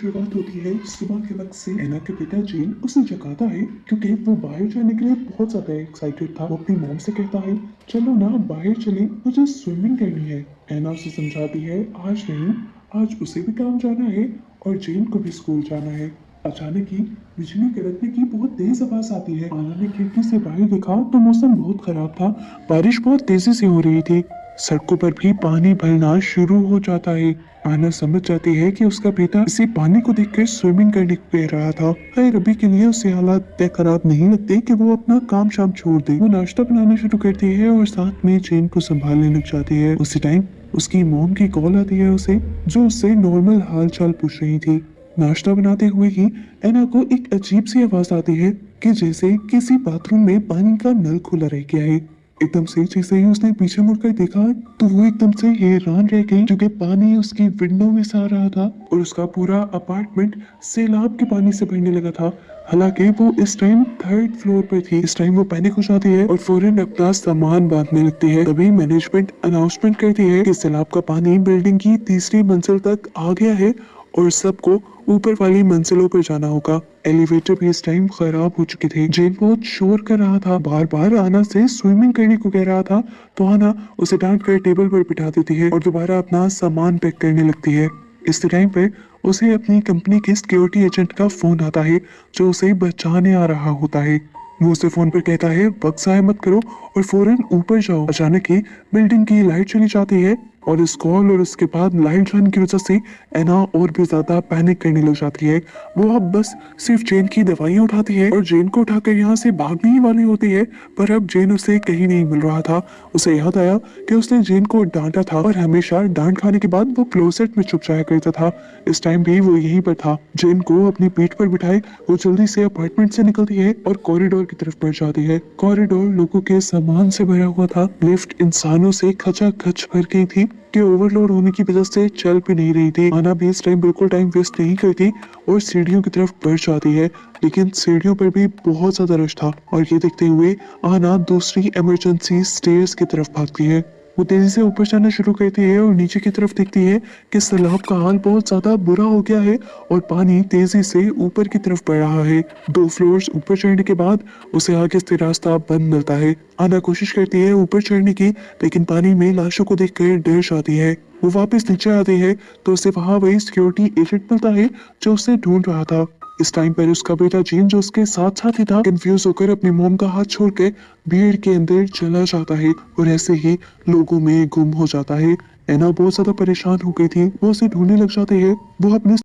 शुरुआत होती है सुबह के वक्त से। एना के पिता जेन उसे जगाता है क्योंकि वो बाहर जाने के लिए बहुत ज्यादा एक्साइटेड था। वो अपनी मॉम से कहता है, चलो ना बाहर चलें, मुझे स्विमिंग करनी है। एना उसे समझाती है, आज नहीं, आज उसे भी काम जाना है और जेन को भी स्कूल जाना है। अचानक ही बिजली कड़कने की बहुत तेज आवाज आती है। आना ने खिड़की से बाहर देखा तो मौसम बहुत खराब था। बारिश बहुत तेजी से हो रही थी। सड़कों पर भी पानी भरना शुरू हो जाता है। आना समझ जाती है कि उसका बेटा इसी पानी को देखकर स्विमिंग करने को कह रहा था। खैर अभी के लिए उसे हालात इतने खराब नहीं लगते कि वो अपना काम शाम छोड़ दे। वो नाश्ता बनाना शुरू करती है और साथ में जेन को संभालने लग जाती है। उसी टाइम उसकी मॉम की कॉल आती है उसे, जो उससे नॉर्मल हाल चाल पूछ रही थी। नाश्ता बनाते हुए ही एना को एक अजीब सी आवाज आती है कि जैसे किसी बाथरूम में पानी का नल खुला रह गया है। एकदम से जैसे ही उसने पीछे मुड़कर देखा तो वो एकदम से हैरान रह गई क्योंकि पानी उसकी विंडो में से आ रहा था और उसका पूरा अपार्टमेंट सैलाब के पानी से भरने लगा था। हालांकि वो इस टाइम थर्ड फ्लोर पर थी। इस टाइम वो पैनिक हो जाती है और फौरन अपना सामान बांधने लगती है। तभी मैनेजमेंट अनाउंसमेंट करती है कि सैलाब का पानी बिल्डिंग की तीसरी मंजिल तक आ गया है और सबको ऊपर वाली मंजिलों पर जाना होगा। एलिवेटर भी इस टाइम खराब हो चुके थे। जेन बहुत शोर कर रहा था, बार बार आना से स्विमिंग करने को कह रहा था, तो आना उसे डांट कर टेबल पर बिठा देती है और दोबारा अपना सामान पैक करने लगती है। इस टाइम पे उसे अपनी कंपनी के सिक्योरिटी एजेंट का फोन आता है, जो उसे बचाने आ रहा होता है। वो उसे फोन पर कहता है, वक्त जाया मत करो और फौरन ऊपर जाओ। अचानक ही बिल्डिंग की लाइट चली जाती है और इस कॉल और उसके बाद लाइट जाने की वजह से एना और भी ज्यादा पैनिक करने लग जाती है। वो अब बस सिर्फ जेन की दवाइयां उठाती है और जेन को उठाकर यहाँ से भागने ही वाली होती है, पर अब जेन उसे कहीं नहीं मिल रहा था। उसे याद आया कि उसने जेन को डांटा था और हमेशा डांट खाने के बाद वो क्लोसेट में छुप जाया करता था। इस टाइम भी वो यहीं पर था। जेन को अपनी पीठ पर बिठाए वो जल्दी से अपार्टमेंट से निकलती है और कॉरिडोर की तरफ बढ़ जाती है। कॉरिडोर लोगों के सामान से भरा हुआ था। लिफ्ट इंसानों से खचाखच भर गई थी कि ओवरलोड होने की वजह से चल भी नहीं रही थी। आना भी इस टाइम बिल्कुल टाइम वेस्ट नहीं करती और सीढ़ियों की तरफ बढ़ जाती है, लेकिन सीढ़ियों पर भी बहुत ज्यादा रश था और ये देखते हुए आना दूसरी इमरजेंसी स्टेयर्स की तरफ भागती है। वो तेजी से ऊपर जाना शुरू करती है और नीचे की तरफ देखती है कि सैलाब का हाल बहुत ज्यादा बुरा हो गया है और पानी तेजी से ऊपर की तरफ बढ़ रहा है। 2 फ्लोर्स ऊपर चढ़ने के बाद उसे आगे से रास्ता बंद मिलता है। आना कोशिश करती है ऊपर चढ़ने की, लेकिन पानी में लाशों को देखकर डर जाती है। वो वापस नीचे आती है तो उसे वहां वही सिक्योरिटी एजेंट मिलता है जो उसे ढूंढ रहा था। इस टाइम पर उसका बेटा जीन, जो उसके साथ साथ ही था, कंफ्यूज होकर अपनी मॉम का हाथ छोड़कर भीड़ के अंदर चला जाता है और ऐसे ही लोगों में गुम हो जाता है। एना बहुत ज्यादा परेशान हो गई थी। वो उसे ढूंढने लग जाती है। वो अपने